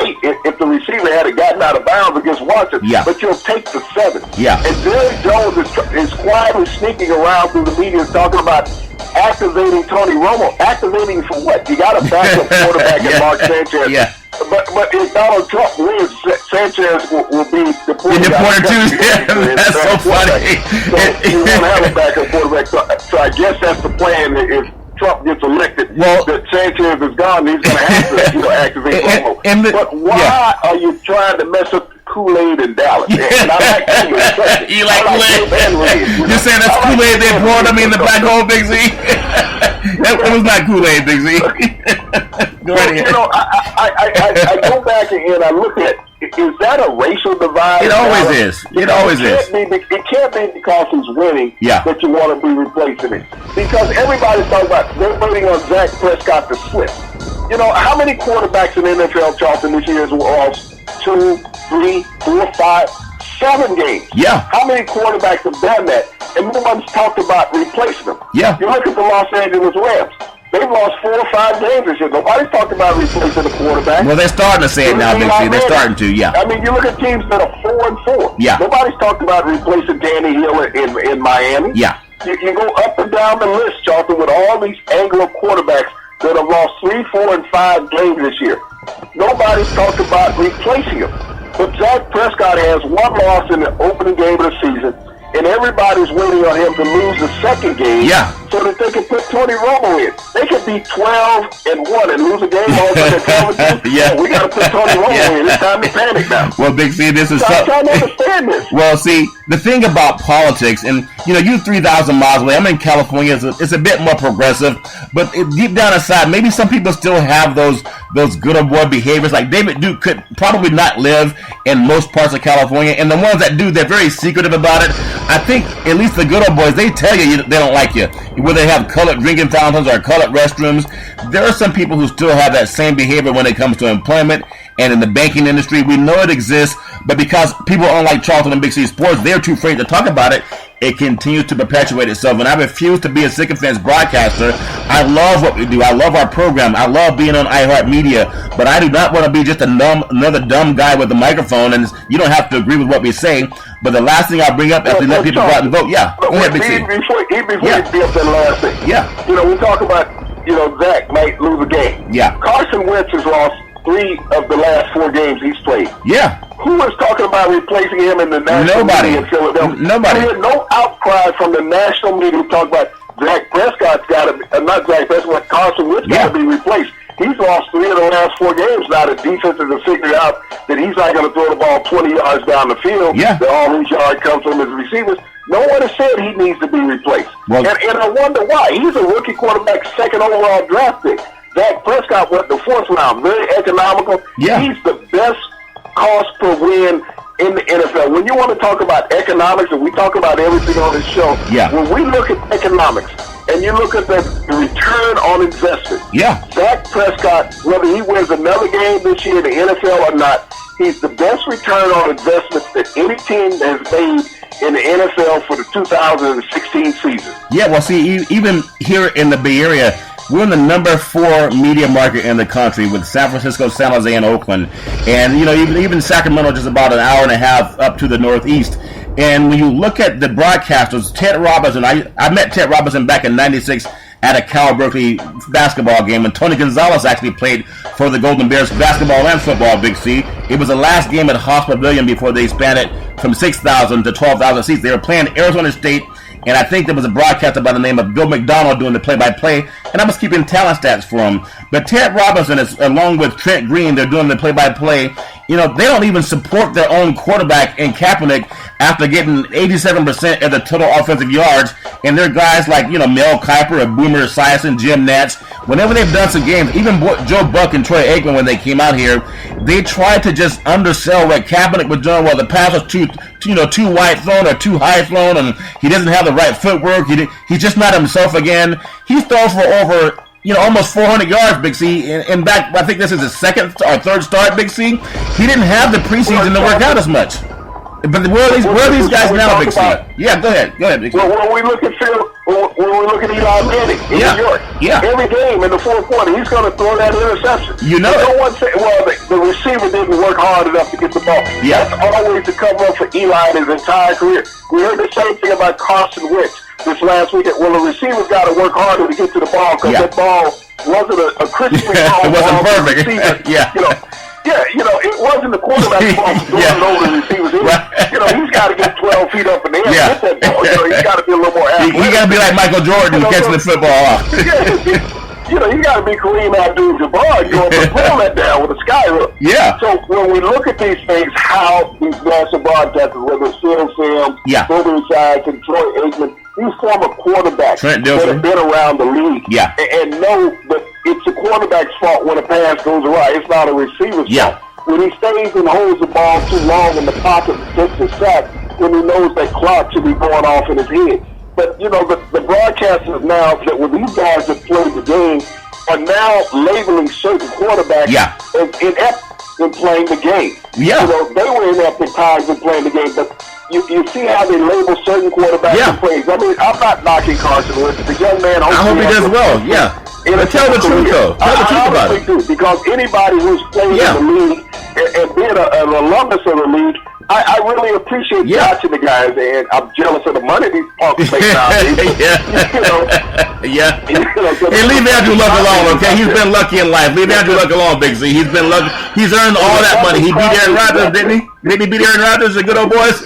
if the receiver had gotten out of bounds against Washington. Yeah. But you'll take the 7. Yeah. And Jerry Jones is quietly sneaking around through the media talking about activating Tony Romo. Activating for what? You got a backup quarterback in Mark Sanchez. Yeah. But if Donald Trump wins, Sanchez will be deported. That's so funny. So you won't have a backup quarterback. So I guess that's the plan. If Trump gets elected, that Sanchez is gone, he's going to have to activate Romo. But why are you trying to mess up Kool-Aid in Dallas? And I like Kool-Aid. You like Kool-Aid? You're saying that's Kool-Aid they poured in the black hole, Big Z? It was not Kool-Aid, Big Z. Go ahead. I go back and I look at, is that a racial divide? It always is. It always is. It can't be because he's winning that you want to be replacing him. Because everybody's talking about, they're waiting on Dak Prescott to slip. How many quarterbacks in the NFL, Charlton, this year has lost 2, 3, 4, 5, 7 games? Yeah. How many quarterbacks have done that? And no one's talked about replacing them. Yeah. You look at the Los Angeles Rams. They've lost 4 or 5 games this year. Nobody's talking about replacing the quarterback. Well, they're starting to say it now, Big C. They're starting to, yeah. I mean, you look at teams that are 4-4. Yeah. Nobody's talking about replacing Danny Hill in Miami. Yeah. You go up and down the list, Charlton, with all these Anglo quarterbacks that have lost 3, 4, and 5 games this year. Nobody's talked about replacing him. But Dak Prescott has 1 loss in the opening game of the season, and everybody's waiting on him to lose the second game so that they can put Tony Romo in. They could be 12-1 and lose a game all the time. We got to put Tony Romo in. It's time to panic now. Well, Big C, this is I'm trying to understand this. Well, see, the thing about politics, and you're 3,000 miles away. I'm in California. It's a bit more progressive, but deep down inside, maybe some people still have those good old boy behaviors. Like David Duke could probably not live in most parts of California, and the ones that do, they're very secretive about it. I think at least the good old boys, they tell you they don't like you. Whether they have colored drinking fountains or colored restrooms, there are some people who still have that same behavior when it comes to employment and in the banking industry. We know it exists, but because people don't like Charlton and Big C Sports, they're too afraid to talk about it. It continues to perpetuate itself, and I refuse to be a sycophant's broadcaster. I love what we do. I love our program. I love being on iHeartRadio, but I do not want to be just another dumb guy with a microphone, and you don't have to agree with what we say. But the last thing I'll bring up after let people go out and vote, go ahead, Big C. Before you be up that last thing, we talk about Zach might lose a game. Yeah. Carson Wentz has lost 3 of the last 4 games he's played. Yeah. Who is talking about replacing him in the national media in Philadelphia? Nobody. We had no outcry from the national media who talk about Dak Prescott's got to, not Dak Prescott, Carson Wentz got to be replaced. He's lost 3 of the last 4 games now. The defense has figured out that he's not going to throw the ball 20 yards down the field. Yeah. That all his yards come from his receivers. No one has said he needs to be replaced. Well, and I wonder why. He's a rookie quarterback, 2nd overall draft pick. Dak Prescott went the 4th round, very economical. Yeah. He's the best cost per win in the NFL. When you want to talk about economics, and we talk about everything on this show, when we look at economics and you look at the return on investment, Dak Prescott, whether he wins another game this year in the NFL or not, he's the best return on investment that any team has made in the NFL for the 2016 season. Yeah, well, see, even here in the Bay Area, we're in the number 4 media market in the country with San Francisco, San Jose, and Oakland. And, even Sacramento, just about an hour and a half up to the northeast. And when you look at the broadcasters, Ted Robinson, I met Ted Robinson back in '96 at a Cal Berkeley basketball game, and Tony Gonzalez actually played for the Golden Bears basketball and football, Big C. It was the last game at Haas Pavilion before they expanded from 6,000 to 12,000 seats. They were playing Arizona State, and I think there was a broadcaster by the name of Bill McDonald doing the play-by-play, and I was keeping talent stats for him. But Ted Robinson, is, along with Trent Green, they're doing the play-by-play. They don't even support their own quarterback in Kaepernick after getting 87% of the total offensive yards. And they're guys like, Mel Kiper, Boomer Esiason, Jim Nantz. Whenever they've done some games, even Joe Buck and Troy Aikman, when they came out here, they tried to just undersell what Kaepernick was doing. Well, the pass was too wide thrown or too high thrown, and he doesn't have the right footwork. He's just not himself again. He's thrown for over almost 400 yards, Big C. In fact, I think this is his 2nd or 3rd start, Big C. He didn't have the preseason to work out as much. But where are these guys now, Big C? Yeah, go ahead, Big C. Well, when we look at Eli Manning in New York, every game in the 4th quarter, he's going to throw that interception. No one say, the receiver didn't work hard enough to get the ball. Yeah. That's always the cover up for Eli in his entire career. We heard the same thing about Carson Wentz this last weekend. Well, the receiver's got to work harder to get to the ball because that ball wasn't a crisply ball. It wasn't perfect. It wasn't the quarterback's ball throwing over the receivers. He's got to get 12 feet up in the air. Get that ball. He's got to be a little more athletic. He got to be like Michael Jordan catching the football off. You got to be Kareem Abdul-Jabbar going to pull that down with a sky hook. Yeah. So when we look at these things, how these national broadcasters, whether it's Phil Simms, Boomer Esiason, Troy Aikman, these former quarterbacks that have been around the league and know that it's the quarterback's fault when a pass goes awry. It's not a receiver's fault. When he stays and holds the ball too long in the pocket and gets the sack, when he knows that clock should be going off in his head. But, the broadcasters now, that when these guys that played the game, are now labeling certain quarterbacks as inept in playing the game. Yeah. They were inept at times in playing the game, but you see how they label certain quarterbacks and plays. I mean, I'm not knocking Carson Wentz. The young man, I hope he does well, But tell the truth, though. Tell the truth about it. Because anybody who's played in the league and being an alumnus of the league, I really appreciate watching the guys, and I'm jealous of the money these punks make nowadays. Hey, leave Andrew Luck alone, okay? He's been lucky in life. Leave Andrew Luck alone, Big Z. He's been lucky. He's earned all that money. He beat Aaron Rodgers, didn't he? Didn't he beat Aaron Rodgers, the good old boys?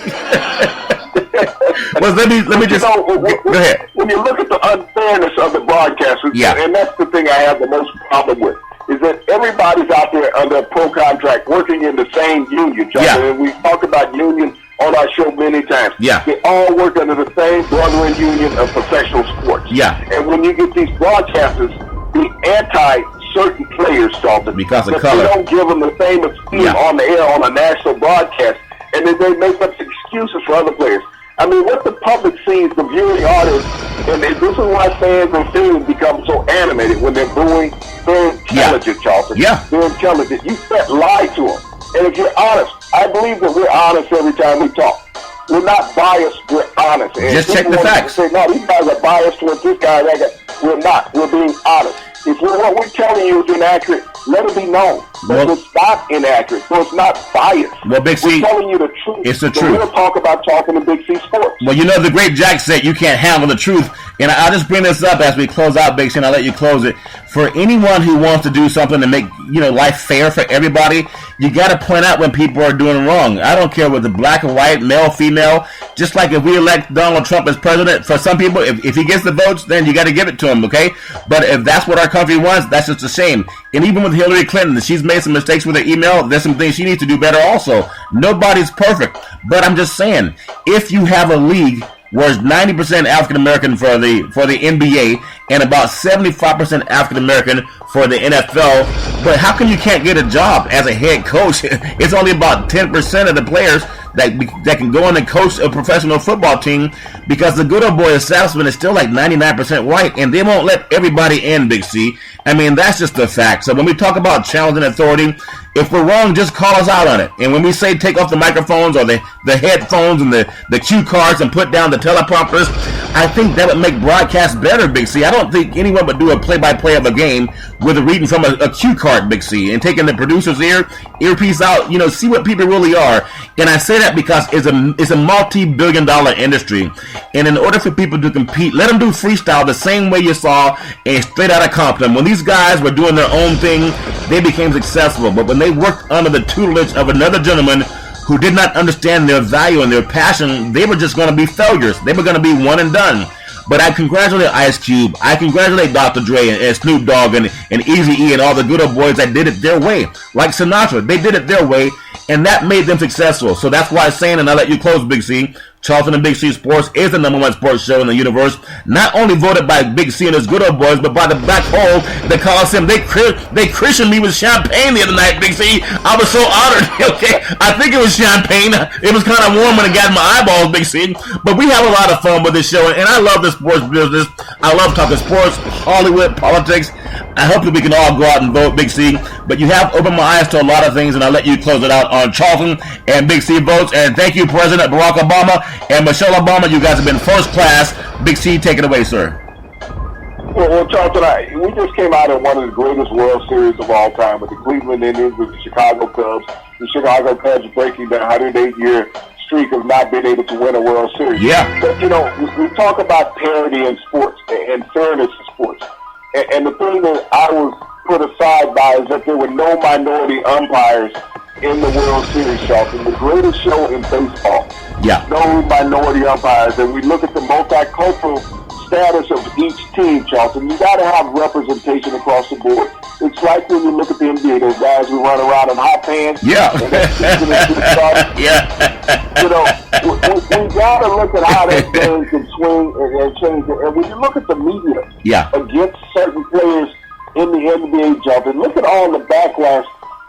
Well, let me just go ahead. When you look at the unfairness of the broadcasters, and that's the thing I have the most problem with, is that everybody's out there under a pro contract working in the same union, Justin. And we've talked about union on our show many times. They all work under the same brethren union of professional sports. And when you get these broadcasters be anti-certain players, Charlton, because of that color, they don't give them the same esteem on the air on a national broadcast, and then they make up excuses for other players. I mean, what the public sees, the viewing audience, and this is why fans and fans become so animated when they're booing. They're intelligent, Charlton. They're intelligent. You can't lie to them. And if you're honest, I believe that we're honest every time we talk. We're not biased, we're honest. And just check the facts. Say, no, these guys are biased towards this guy, that guy. We're not. We're being honest. If what we're telling you is inaccurate, let it be known. But it's not inaccurate, so it's not biased. Well, Big C, we're telling you the truth. It's the so truth. We'll talk about talking to Big C Sports. Well, you know the great Jack said you can't handle the truth. And I'll just bring this up as we close out, Big C, and I'll let you close it. For anyone who wants to do something to make life fair for everybody, you got to point out when people are doing wrong. I don't care whether black or white, male, female. Just like if we elect Donald Trump as president, for some people, if he gets the votes, then you got to give it to him, okay? But if that's what our country wants, that's just a shame. And even with Hillary Clinton, she's made some mistakes with her email. There's some things she needs to do better also. Nobody's perfect. But I'm just saying, if you have a league where it's 90% African American for the NBA and about 75% African American for the NFL, but how come you can't get a job as a head coach? It's only about 10% of the players that can go on and coach a professional football team, because the good old boy establishment is still like 99% white, and they won't let everybody in, Big C. I mean, that's just a fact. So when we talk about challenging authority, if we're wrong, just call us out on it. And when we say take off the microphones or the headphones and the cue cards and put down the teleprompters, I think that would make broadcast better, Big C. I don't think anyone would do a play-by-play of a game with a reading from a cue card, Big C, and taking the producer's earpiece out, see what people really are. And I say that because it's a multi-billion-dollar industry. And in order for people to compete, let them do freestyle the same way you saw in Straight Outta Compton. When these guys were doing their own thing, they became successful. But when they worked under the tutelage of another gentleman who did not understand their value and their passion, they were just going to be failures. They were going to be one and done. But I congratulate Ice Cube. I congratulate Dr. Dre and Snoop Dogg and Eazy-E and all the good old boys that did it their way. Like Sinatra, they did it their way, and that made them successful. So that's why I'm saying, and I'll let you close, Big C, Charlton and Big C Sports is the #1 sports show in the universe. Not only voted by Big C and his good old boys, but by the black hole that calls him. They christened me with champagne the other night, Big C. I was so honored. Okay, I think it was champagne. It was kind of warm when it got in my eyeballs, Big C. But we have a lot of fun with this show, and I love the sports business. I love talking sports, Hollywood, politics. I hope that we can all go out and vote, Big C. But you have opened my eyes to a lot of things, and I'll let you close it out on Charlton and Big C votes. And thank you, President Barack Obama and Michelle Obama. You guys have been first class. Big C, take it away, sir. Well, Charlton, we just came out of one of the greatest World Series of all time with the Cleveland Indians, with the Chicago Cubs. The Chicago Cubs breaking the 108-year streak of not being able to win a World Series. Yeah. But, we talk about parity in sports and fairness in sports. And the thing that I was put aside by is that there were no minority umpires in the World Series, Charlton. The greatest show in baseball. Yeah. No minority umpires. And we look at the multicultural status of each team, Charlton. You got to have representation across the board. It's like when you look at the NBA, those guys who run around in hot pants. Yeah. We got to look at how that game can swing and change. And when you look at the media against certain players in the NBA, Charlton, look at all the backlash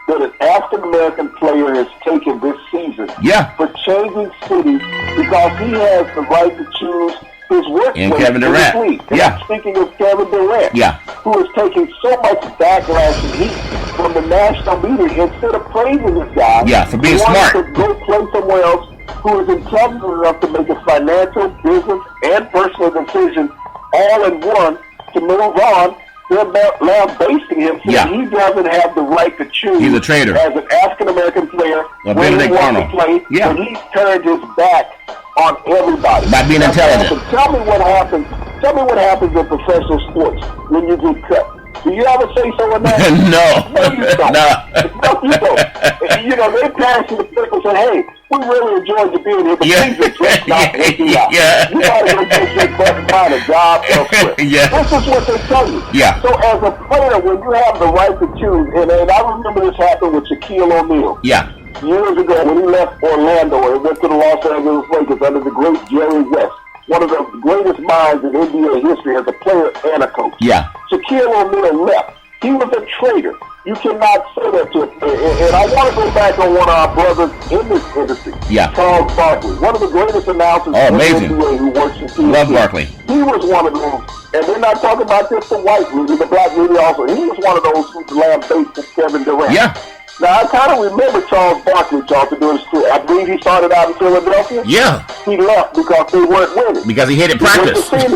that an African-American player has taken this season for changing cities because he has the right to choose his workplace. And Kevin Durant. I'm speaking of Kevin Durant, who is taking so much backlash and heat from the national media. Instead of praising this guy, for being smart, to go play somewhere else, who is intelligent enough to make a financial, business, and personal decision all in one to move on. They're lambasting him saying he doesn't have the right to choose. He's a traitor. As an African-American player when he wants to play, and he's turned his back on everybody. By being intelligent. Tell me what happens. Tell me what happens in professional sports when you get cut. Do you ever say so in that? No. No, you don't. No, you don't. They pass you the pick and say, hey, we really enjoyed you being here, but please just not working out. You got to go get your butt and find a job elsewhere. This is what they tell you. So as a player, when you have the right to choose, and I remember this happened with Shaquille O'Neal. Years ago when he left Orlando and went to the Los Angeles Lakers under the great Jerry West, one of the greatest minds in NBA history as a player and a coach. Shaquille O'Neal left. He was a traitor. You cannot say that to a player. And I want to go back on one of our brothers in this industry, Charles Barkley, one of the greatest announcers in the NBA who works in TV. Love Barkley. He was one of those, and we're not talking about just the white media, the black media also. He was one of those who lambasted Kevin Durant. Now, I kind of remember Charles Barkley, Charlton, doing this. I believe he started out in Philadelphia. He left because they weren't winning. Because he hated practice. But he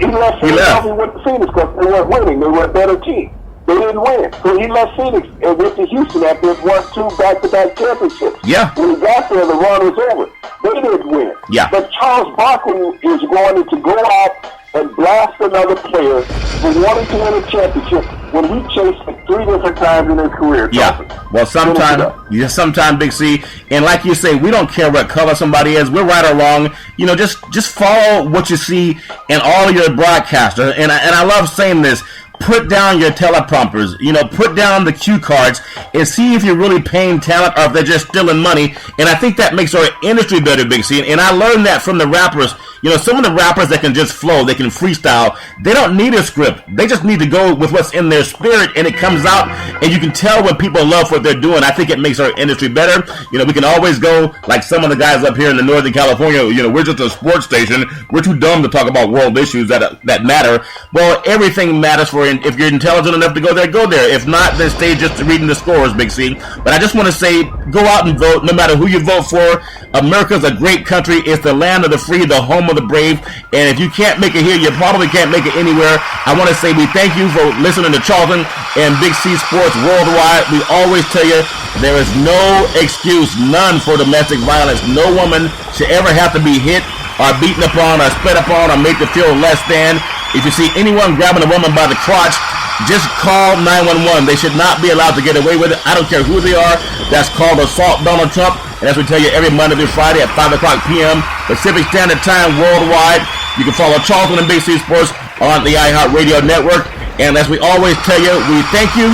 left Philadelphia, went to Phoenix because they weren't winning. They were a better team. They didn't win. So he left Phoenix and went to Houston after it won 2 back-to-back championships. Yeah. When he got there, the run was over. They didn't win. Yeah. But Charles Barkley is going to go out and blast another player for wanting to win a championship when he chased it 3 different times in his career. Yeah. Well, sometime, Big C, and like you say, we don't care what color somebody is. We're right or wrong. You know, just follow what you see in all your broadcasters. And I love saying this. Put down your teleprompters, you know, put down the cue cards and see if you're really paying talent or if they're just stealing money. And I think that makes our industry better, Big C. And I learned that from the rappers. You know, some of the rappers that can just flow, they can freestyle, they don't need a script. They just need to go with what's in their spirit, and it comes out, and you can tell when people love what they're doing. I think it makes our industry better. You know, we can always go, like some of the guys up here in the Northern California, you know, we're just a sports station. We're too dumb to talk about world issues that matter. Well, everything matters for, if you're intelligent enough to go there, go there. If not, then stay just reading the scores, Big C. But I just want to say, go out and vote, no matter who you vote for. America's a great country. It's the land of the free, the home of the brave. And if you can't make it here, you probably can't make it anywhere. I want to say we thank you for listening to Charlton and Big C Sports Worldwide. We always tell you there is no excuse, none, for domestic violence. No woman should ever have to be hit or beaten upon or spit upon or made to feel less than. If you see anyone grabbing a woman by the crotch, just call 911. They should not be allowed to get away with it. I don't care who they are. That's called assault Donald Trump. And as we tell you every Monday through Friday at 5 o'clock p.m. Pacific Standard Time worldwide. You can follow Charlton and Big C Sports on the iHeartRadio network. And as we always tell you, we thank you,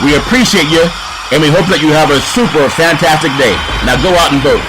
we appreciate you, and we hope that you have a super fantastic day. Now go out and vote.